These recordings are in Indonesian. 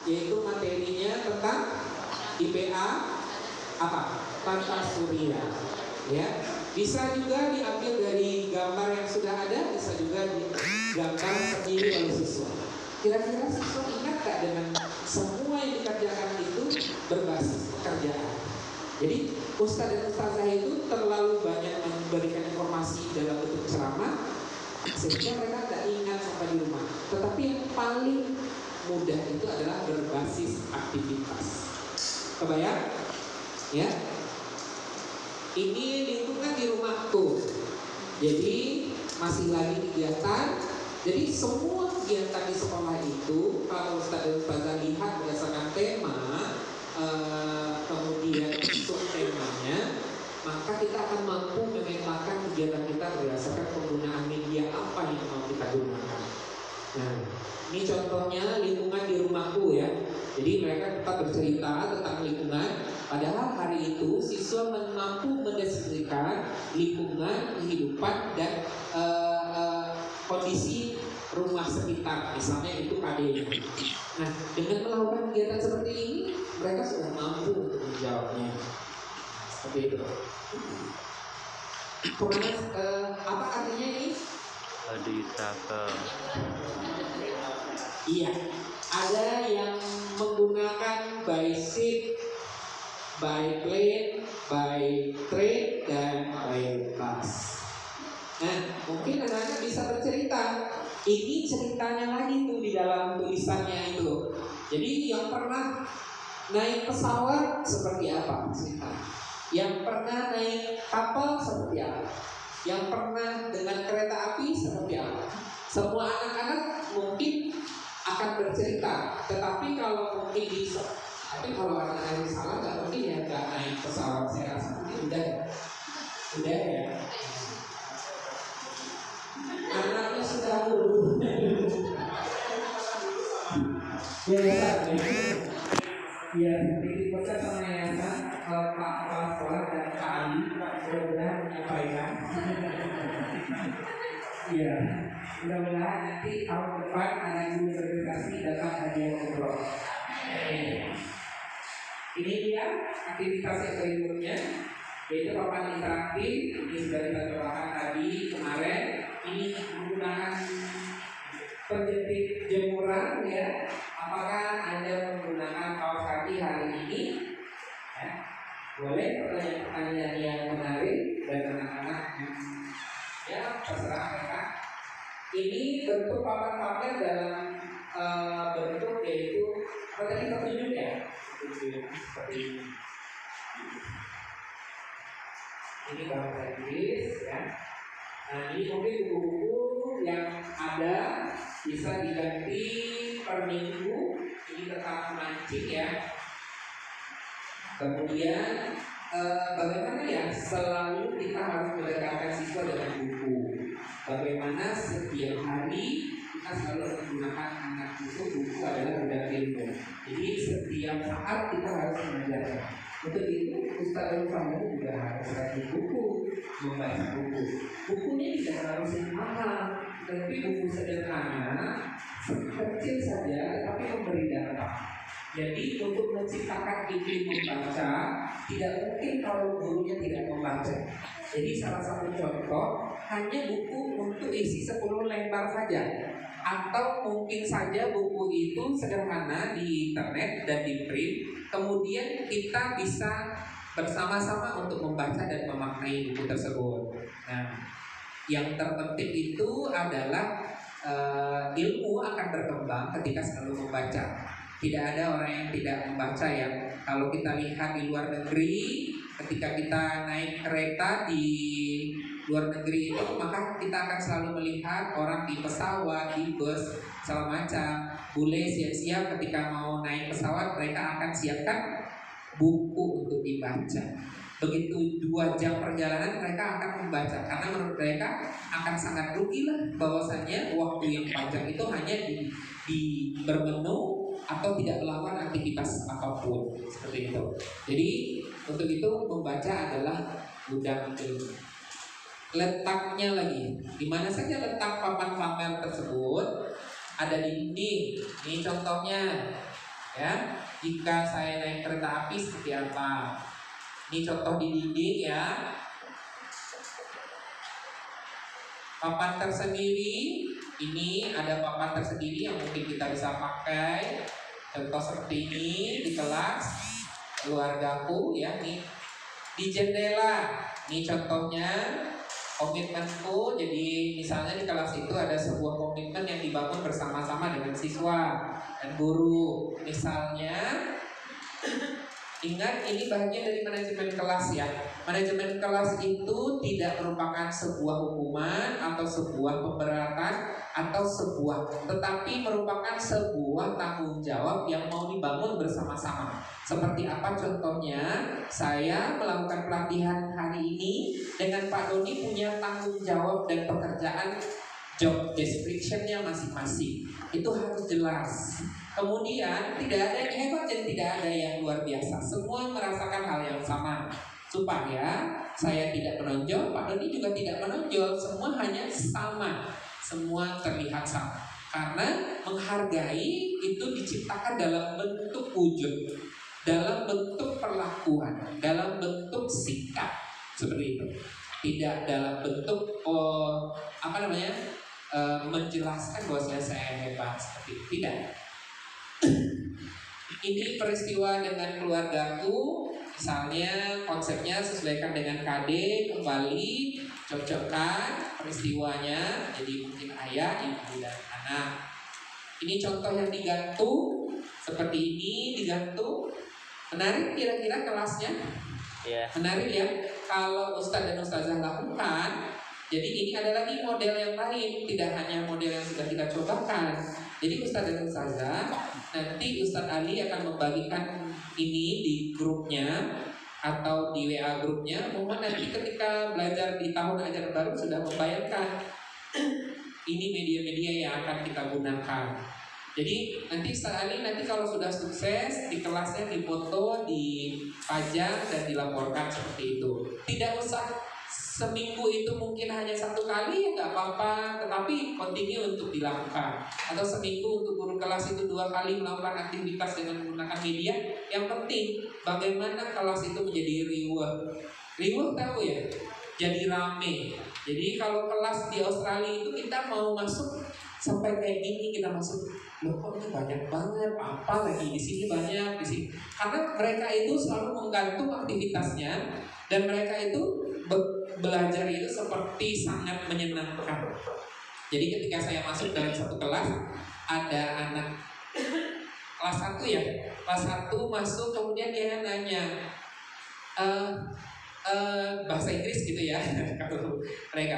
yaitu materinya tentang IPA apa? Tata surya. Ya, bisa juga diambil dari gambar yang sudah ada, bisa juga digambar sendiri oleh siswa. Kira-kira siswa ingat gak dengan semua yang dikerjakan itu berbasis pekerjaan? Jadi ustadz dan ustazah itu terlalu banyak memberikan informasi dalam bentuk ceramah sehingga mereka tidak ingat sampai di rumah. Tetapi yang paling mudah itu adalah berbasis aktivitas. Kebayang? Ya. Ini lingkungan di rumahku. Jadi masih lagi kegiatan. Jadi semua kegiatan di sekolah itu kalau ustadz dan ustazah lihat berdasarkan tema, kemudian subtemanya, maka kita akan mampu memetakan kegiatan kita berdasarkan penggunaan media apa yang mau kita gunakan. Nah, ini contohnya lingkungan di rumahku ya. Jadi mereka tetap bercerita tentang lingkungan, padahal hari itu siswa mampu mendeskripsikan lingkungan, kehidupan dan kondisi rumah sekitar, misalnya itu KD-nya. Nah, dengan melakukan kegiatan seperti ini, mereka sudah mampu untuk menjawabnya. Seperti itu. Kemudian apa artinya ini? Iya, ada yang menggunakan by ship, by plane, by train, dan by bus. Nah, mungkin anak-anak bisa bercerita. Ini ceritanya lagi tuh di dalam tulisannya itu. Jadi yang pernah naik pesawat seperti apa cerita? Yang pernah naik kapal seperti apa? Yang pernah dengan kereta api seperti apa? Semua anak-anak mungkin akan bercerita. Tetapi kalau mungkin bisa, tapi kalau anak-anak salah nggak mungkin ya nggak naik pesawat. Saya rasa mungkin udah ya. Anaknya sudah lulus. Ya, dipecat sama yayasan Pak Kepala Sekolah dan Pak Ali mudah-mudahan menyampaikan. Iya, mudah-mudahan nanti tahun depan ada guru berprestasi dapat hadiah umroh. Ini dia aktivitas yang berikutnya, yaitu papan interaktif. Ini sudah kita cobakan tadi kemarin. Ini menggunakan penjepit jemuran ya. Apakah Anda menggunakan kaos kaki hari ini? Ya. Boleh pertanyaan yang menarik dan anak-anak ya terserah mereka. Ini bentuk papan-papan dalam bentuk yaitu apa tadi petunjuk ya? Seperti ini. Ini bahasa Inggris ya. Nah ini mungkin buku-buku yang ada bisa diganti per minggu. Ini tetap mancing ya. Kemudian bagaimana ya selalu kita harus mendekatkan siswa dengan buku. Bagaimana setiap hari kita selalu menggunakan anak buku adalah benda ilmu. Jadi setiap saat kita harus belajar. Untuk itu Ustaz dan Ustazah juga harus rajin buku, membaca buku. Bukunya tidak harus mahal, tapi buku sederhana, kecil saja, tapi memberi dampak. Jadi untuk menciptakan iklim membaca, tidak mungkin kalau gurunya tidak membaca. Jadi salah satu contoh hanya buku untuk isi 10 lembar saja. Atau mungkin saja buku itu sederhana di internet dan di print. Kemudian kita bisa bersama-sama untuk membaca dan memaknai buku tersebut. Nah, yang terpenting itu adalah ilmu akan berkembang ketika selalu membaca. Tidak ada orang yang tidak membaca ya. Kalau kita lihat di luar negeri, ketika kita naik kereta di luar negeri itu, maka kita akan selalu melihat orang di pesawat, di bus, segala macam. Bule siap-siap ketika mau naik pesawat, mereka akan siapkan buku untuk dibaca. Begitu 2 jam perjalanan mereka akan membaca, karena menurut mereka akan sangat rugi lah bahwasanya waktu yang panjang itu hanya di bermenu atau tidak melakukan aktivitas apapun seperti itu. Jadi untuk itu membaca adalah gudang ilmu. Letaknya lagi, di mana saja letak papan pamer tersebut? Ada di dinding. Ini contohnya Ya, jika saya naik kereta api seperti apa? Ini contoh di dinding ya. Papan tersendiri, ini ada papan tersendiri yang mungkin kita bisa pakai. Contoh seperti ini di kelas keluargaku ya, nih di jendela. Ini contohnya komitmenku. Jadi misalnya di kelas itu ada sebuah komitmen yang dibangun bersama-sama dengan siswa dan guru. Misalnya, ingat ini bagian dari manajemen kelas ya. Manajemen kelas itu tidak merupakan sebuah hukuman atau sebuah pemberatan atau tetapi merupakan sebuah tanggung jawab yang mau dibangun bersama-sama. Seperti apa contohnya? Saya melakukan pelatihan hari ini dengan Pak Doni punya tanggung jawab dan pekerjaan job description-nya masing-masing. Itu harus jelas. Kemudian tidak ada yang hebat dan tidak ada yang luar biasa. Semua merasakan hal yang sama. Supaya saya tidak menonjol, Pak Doni juga tidak menonjol. Semua hanya sama. Semua terlihat sama. Karena menghargai itu diciptakan dalam bentuk wujud, dalam bentuk perlakuan, dalam bentuk sikap. Seperti itu. Tidak dalam bentuk menjelaskan bahwa saya hebat seperti itu. Tidak. Ini peristiwa dengan keluargaku. Misalnya konsepnya sesuaikan dengan KD, kembali cocokkan peristiwanya. Jadi mungkin ayah, ibu, dan anak. Ini contoh yang digantung. Seperti ini digantung. Menarik kira-kira kelasnya? Yeah. Menarik ya. Kalau Ustadz dan Ustazah lakukan. Jadi ini ada lagi model yang lain. Tidak hanya model yang sudah kita cobakan. Jadi Ustadz dan Ustazah, nanti Ustadz Ali akan membagikan ini di grupnya atau di WA grupnya. Mohon nanti ketika belajar di tahun ajaran baru sudah membayangkan ini media-media yang akan kita gunakan. Jadi nanti Ustadz Ali kalau sudah sukses di kelasnya difoto, dipajang dan dilaporkan seperti itu. Tidak usah seminggu itu mungkin hanya 1 kali ya nggak apa-apa, tetapi continue untuk dilakukan. Atau seminggu untuk guru kelas itu 2 kali melakukan aktivitas dengan menggunakan media. Yang penting bagaimana kelas itu menjadi riuh tahu ya, jadi rame. Jadi kalau kelas di Australia itu kita mau masuk sampai kayak gini, kita masuk, loh kok ini banyak banget, apa lagi di sini banyak di sini. Karena mereka itu selalu menggantung aktivitasnya dan mereka itu belajar itu seperti sangat menyenangkan. Jadi ketika saya masuk dalam satu kelas, ada anak kelas 1 ya, kelas 1 masuk, kemudian dia nanya bahasa Inggris gitu ya. Kalau mereka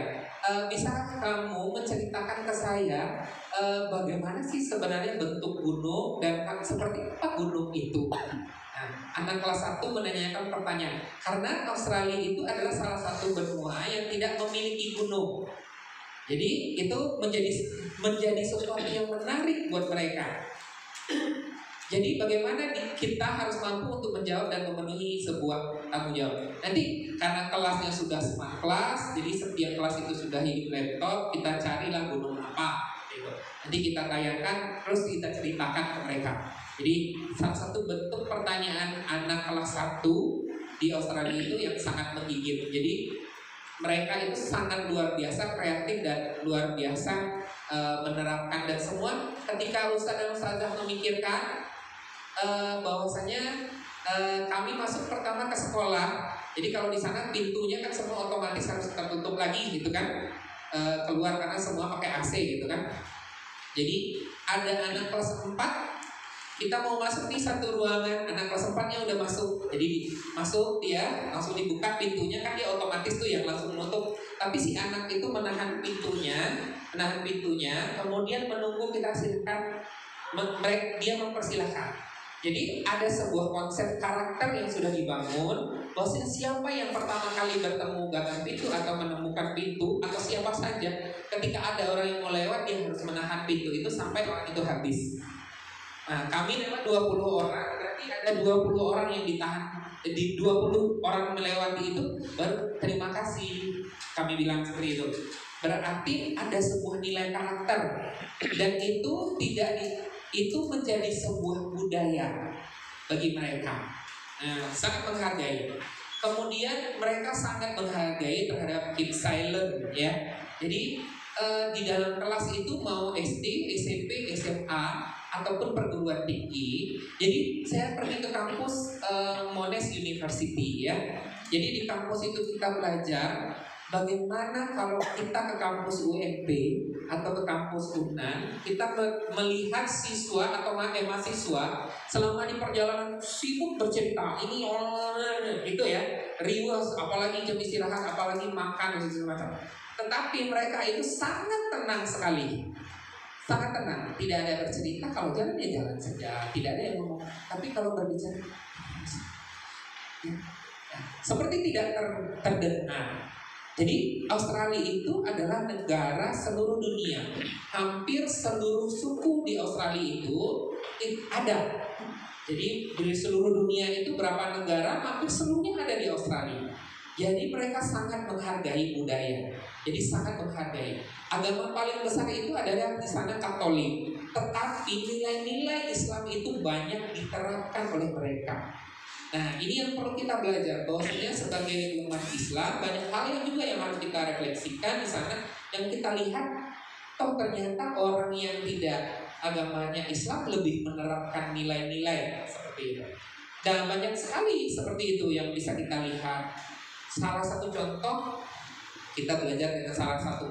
bisa kamu menceritakan ke saya bagaimana sih sebenarnya bentuk gunung dan seperti apa gunung itu. Nah, anak kelas 1 menanyakan pertanyaan karena Australia itu adalah salah satu benua yang tidak memiliki gunung. Jadi itu menjadi sesuatu yang menarik buat mereka. Jadi bagaimana kita harus mampu untuk menjawab dan memenuhi sebuah tanggung jawab. Nanti karena kelasnya sudah smart class, jadi setiap kelas itu sudah hidup laptop, kita carilah gunung apa gitu. Nanti kita tayangkan, terus kita ceritakan ke mereka. Jadi salah satu bentuk pertanyaan anak kelas 1 di Australia itu yang sangat menggigit. Jadi mereka itu sangat luar biasa kreatif dan luar biasa menerapkan. Dan semua ketika Ustadz dan Ustazah memikirkan bahwasanya kami masuk pertama ke sekolah. Jadi kalau di sana pintunya kan semua otomatis harus tertutup lagi gitu kan, keluar karena semua pakai AC gitu kan. Jadi ada anak kelas 4, kita mau masuk di satu ruangan, anak kelas 4-nya udah masuk. Jadi masuk dia langsung dibuka pintunya, kan dia otomatis tuh yang langsung menutup. Tapi si anak itu menahan pintunya, kemudian menunggu kita silakan, dia mempersilahkan. Jadi ada sebuah konsep karakter yang sudah dibangun, bahwa siapa yang pertama kali bertemu gagang pintu atau menemukan pintu, atau siapa saja, ketika ada orang yang mau lewat, dia harus menahan pintu itu sampai orang itu habis. Nah, kami lewat 20 orang, berarti ada 20 orang yang ditahan. Di 20 orang melewati itu, baru terima kasih, kami bilang seperti itu. Berarti ada sebuah nilai karakter, dan itu itu menjadi sebuah budaya bagi mereka. Sangat menghargai. Kemudian mereka sangat menghargai terhadap keep silent ya. Jadi di dalam kelas itu mau SD, SMP, SMA ataupun perguruan tinggi. Jadi saya pergi ke kampus Monash University ya. Jadi di kampus itu kita belajar bagaimana kalau kita ke kampus UMP atau ke kampus UNAN, kita melihat siswa atau mahasiswa selama di perjalanan sibuk bercerita, ini itu ya, riuh, apalagi jam istirahat, apalagi makan dan segala macam. Tetapi mereka itu sangat tenang sekali, sangat tenang, tidak ada bercerita, kalau jalan ya jalan saja, tidak ada yang ngomong. Tapi kalau berbicara seperti tidak terdengar. Jadi Australia itu adalah negara seluruh dunia. Hampir seluruh suku di Australia itu ada. Jadi di seluruh dunia itu berapa negara, hampir seluruhnya ada di Australia. Jadi mereka sangat menghargai budaya. Jadi sangat menghargai. Agama paling besar itu adalah di sana Katolik. Tetapi nilai-nilai Islam itu banyak diterapkan oleh mereka. Nah, ini yang perlu kita belajar, bahwasanya sebagai umat Islam banyak hal yang juga yang harus kita refleksikan di sana. Yang kita lihat, toh ternyata orang yang tidak agamanya Islam lebih menerapkan nilai-nilai seperti itu. Dan banyak sekali seperti itu yang bisa kita lihat. Salah satu contoh, kita belajar dengan salah satu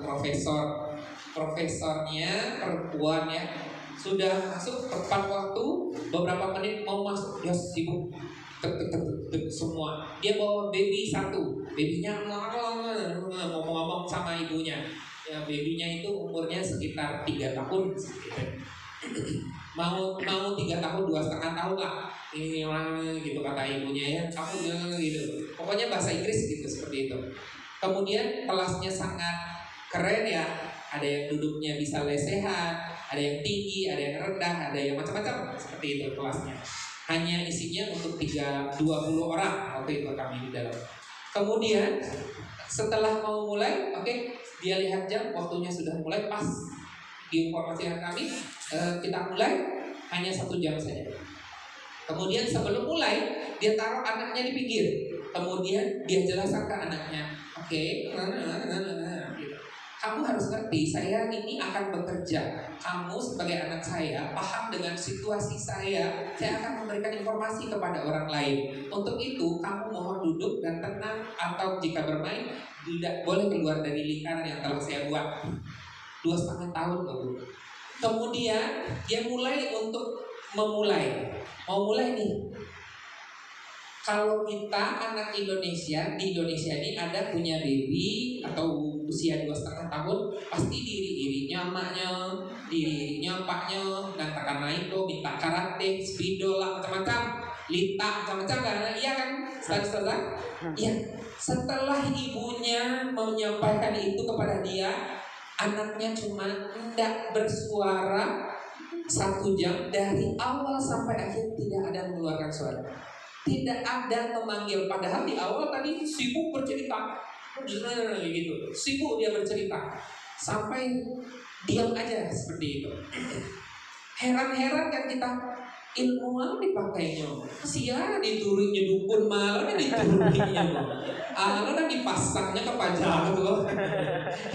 profesornya perempuan ya, sudah masuk tepat waktu, beberapa menit mau masuk dia sibuk semua. Dia bawa baby satu, babynya ngomong-ngomong sama ibunya. Ya, babynya itu umurnya sekitar 3 tahun mau 3 tahun 2,5 tahun lah. Ini gitu kata ibunya ya, kamu gitu. Pokoknya bahasa Inggris gitu seperti itu. Kemudian kelasnya sangat keren ya. Ada yang duduknya bisa lesehan, ada yang tinggi, ada yang rendah, ada yang macam-macam seperti itu kelasnya. Hanya isinya untuk 20 orang waktu itu kami di dalam. Kemudian setelah mau mulai, dia lihat jam, waktunya sudah mulai, pas diinformasikan kami, kita mulai hanya 1 jam saja. Kemudian sebelum mulai, dia taruh anaknya di pinggir. Kemudian dia jelaskan ke anaknya, kamu harus ngerti, saya ini akan bekerja. Kamu sebagai anak saya, paham dengan situasi saya akan memberikan informasi kepada orang lain. Untuk itu, kamu mohon duduk dan tenang, atau jika bermain, tidak boleh keluar dari lingkaran yang telah saya buat. 2,5 tahun loh. Kemudian, dia mulai untuk memulai. Mau mulai nih. Kalau kita anak Indonesia, di Indonesia ini ada punya baby atau usia 2,5 tahun, pasti diri-dirinya emaknya, diri-dirinya paknya, dan takkan naik tuh minta karate, speedo lah, macam-macam, lita, macam-macam kan, iya kan, setelah iya. Setelah ibunya menyampaikan itu kepada dia, anaknya cuma tidak bersuara 1 jam, dari awal sampai akhir tidak ada mengeluarkan suara. Tidak ada memanggil, padahal di awal tadi sibuk bercerita, gitu, sibuk dia bercerita, sampai diam aja seperti itu. Heran-heran kan kita, ilmu malah dipakainya, sia diturunya dukun malah diturunya, malah dipasangnya ke pajak tuh,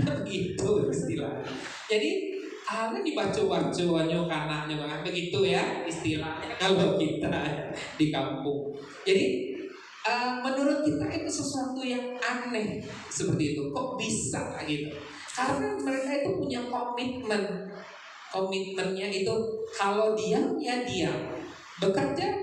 begitu istilah. Jadi Allah dibaca-bacanya kanaknya banget begitu ya istilahnya kalau kita di kampung. Jadi menurut kita itu sesuatu yang aneh seperti itu. Kok bisa gitu? Karena mereka itu punya komitmen. Komitmennya itu kalau diam ya diam, bekerja.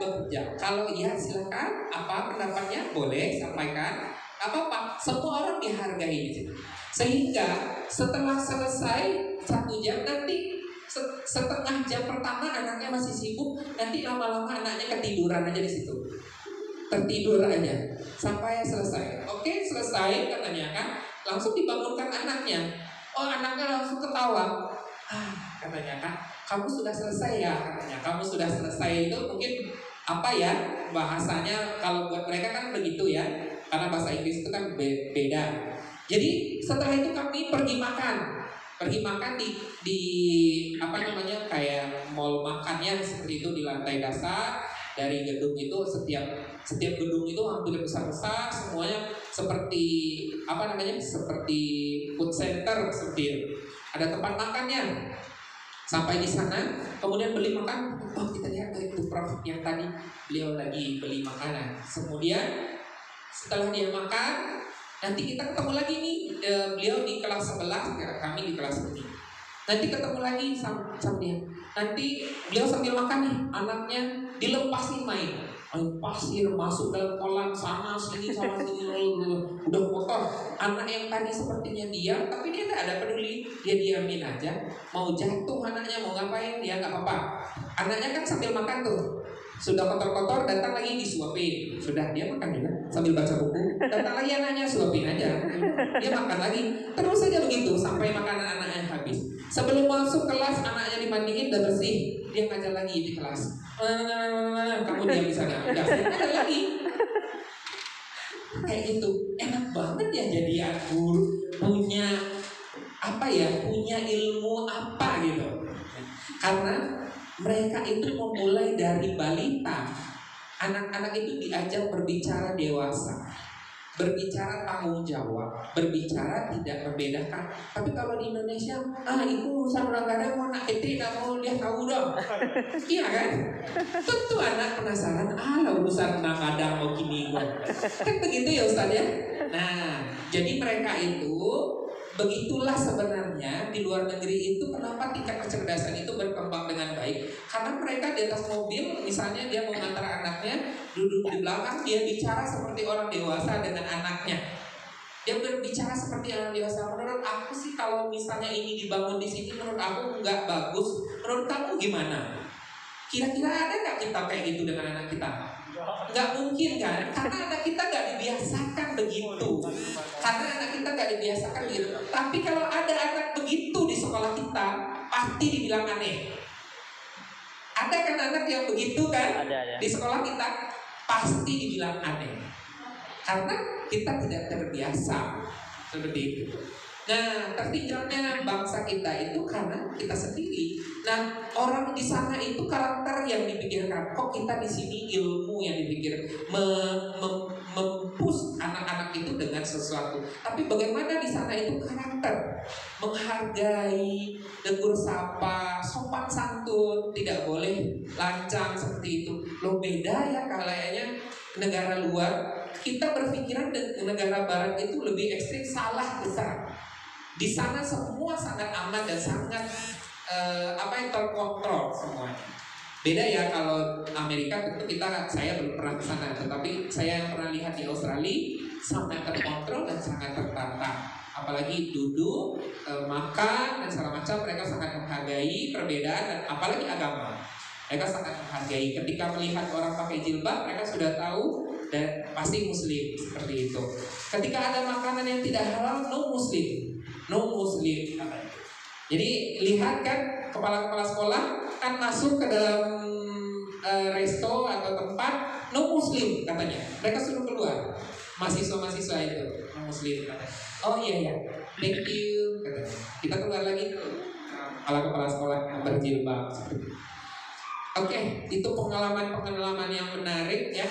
Kalau iya silakan, apa pendapatnya boleh sampaikan, apa semua orang dihargai di situ. Sehingga setelah selesai 1 jam, nanti setengah jam pertama anaknya masih sibuk, nanti lama-lama anaknya ketiduran aja di situ, tertidur aja sampai selesai. Oke, selesai katanya kan, langsung dibangunkan anaknya. Anaknya langsung ketawa. Katanya kan, kamu sudah selesai ya, katanya. Kamu sudah selesai itu mungkin apa ya bahasanya, kalau buat mereka kan begitu ya, karena bahasa Inggris itu kan beda. Jadi setelah itu kami pergi makan. pergi makan di apa namanya kayak mall makannya seperti itu di lantai dasar. Dari gedung itu setiap gedung itu hampir besar-besar, semuanya seperti apa namanya, seperti food center, seperti itu. Ada tempat makannya. Sampai di sana, kemudian beli makan. Oh, kita lihat itu Prof yang tadi beliau lagi beli makanan. Kemudian setelah dia makan, nanti kita ketemu lagi nih, beliau di kelas 11, kami di kelas ini. Nanti ketemu lagi sama dia. Nanti beliau sambil makan nih, anaknya dilepasin main pasir, masuk dalam kolam sana sini udah kotor. Anak yang tadi sepertinya diam, tapi dia tidak ada peduli, dia diamin aja. Mau jatuh anaknya, mau ngapain, dia nggak apa-apa. Anaknya kan sambil makan tuh, sudah kotor-kotor, datang lagi disuapin. Sudah, dia makan juga sambil baca buku. Datang lagi anaknya, suapin aja. Dia makan lagi, terus saja begitu sampai makanan anaknya habis. Sebelum masuk kelas, anaknya dimandiin, udah bersih, dia ngajar lagi di kelas. Kamu diam di sana, udah ngajar lagi. Kayak gitu, enak banget ya jadi guru, punya apa ya, punya ilmu apa gitu. Karena mereka itu memulai dari balita. Anak-anak itu diajak berbicara dewasa, berbicara tanggung jawab, berbicara tidak membedakan. Tapi kalau di Indonesia, itu urusan orang kadang mau anak kecil, nggak mau dia tahu dong. Iya kan? Tentu anak penasaran, urusan orang kadang mau gini kok. Kan begitu ya Ustaz ya. Nah, jadi mereka itu begitulah sebenarnya di luar negeri itu kenapa tingkat kecerdasan itu berkembang dengan baik. Karena mereka di atas mobil, misalnya dia mau mengantar anaknya, duduk di belakang, dia bicara seperti orang dewasa dengan anaknya. Dia berbicara seperti orang dewasa. Menurut aku sih kalau misalnya ini dibangun di sini, menurut aku nggak bagus. Menurut kamu gimana? Kira-kira ada nggak kita kayak gitu dengan anak kita? Nggak mungkin kan? Karena anak kita nggak dibiasakan begitu. Karena anak kita nggak dibiasakan begitu. Tapi kalau ada anak begitu di sekolah kita, pasti dibilang aneh. Ada kan anak yang begitu kan? Ada. Di sekolah kita pasti dibilang aneh. Karena kita tidak terbiasa seperti itu. Nah, tertinggalnya bangsa kita itu karena kita sendiri. Nah, orang di sana itu karakter yang dipikirkan. Kok kita di sini ilmu yang dipikir, mempush anak-anak itu dengan sesuatu. Tapi bagaimana di sana itu karakter, menghargai, tegur sapa, sopan santun, tidak boleh lancang seperti itu. Loh, beda ya kayaknya negara luar. Kita berpikiran negara barat itu lebih ekstrim, salah besar. Di sana semua sangat aman dan sangat terkontrol semuanya. Beda ya kalau Amerika, tentu saya belum pernah ke sana, tetapi saya yang pernah lihat di Australia sangat terkontrol dan sangat tertata. Apalagi duduk, makan dan segala macam, mereka sangat menghargai perbedaan dan apalagi agama. Mereka sangat menghargai. Ketika melihat orang pakai jilbab, mereka sudah tahu dan pasti muslim seperti itu. Ketika ada makanan yang tidak halal, no muslim. Jadi lihat kan kepala-kepala sekolah kan masuk ke dalam resto atau tempat, no muslim katanya. Mereka suruh keluar. Mahasiswa-mahasiswa itu no muslim katanya. Oh iya, thank you katanya. Kita keluar lagi kepala sekolah yang berjilbab. Oke, itu pengalaman yang menarik ya.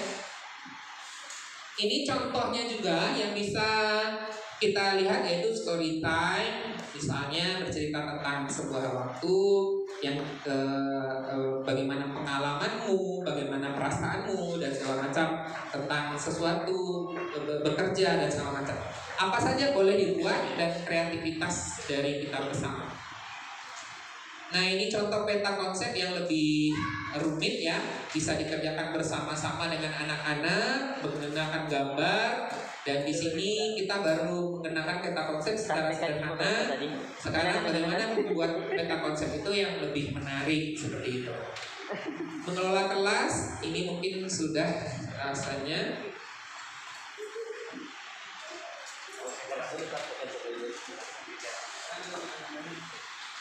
Ini contohnya juga yang bisa kita lihat, yaitu story time. Misalnya bercerita tentang sebuah waktu yang bagaimana pengalamanmu, bagaimana perasaanmu dan segala macam tentang sesuatu, bekerja dan segala macam. Apa saja boleh dibuat dan kreativitas dari kita bersama. Nah, ini contoh peta konsep yang lebih rumit ya, bisa dikerjakan bersama-sama dengan anak-anak, menggunakan gambar. Dan di sini kita baru mengenalkan peta konsep secara sederhana. Sekarang bagaimana membuat peta konsep itu yang lebih menarik seperti itu. Mengelola kelas ini mungkin sudah rasanya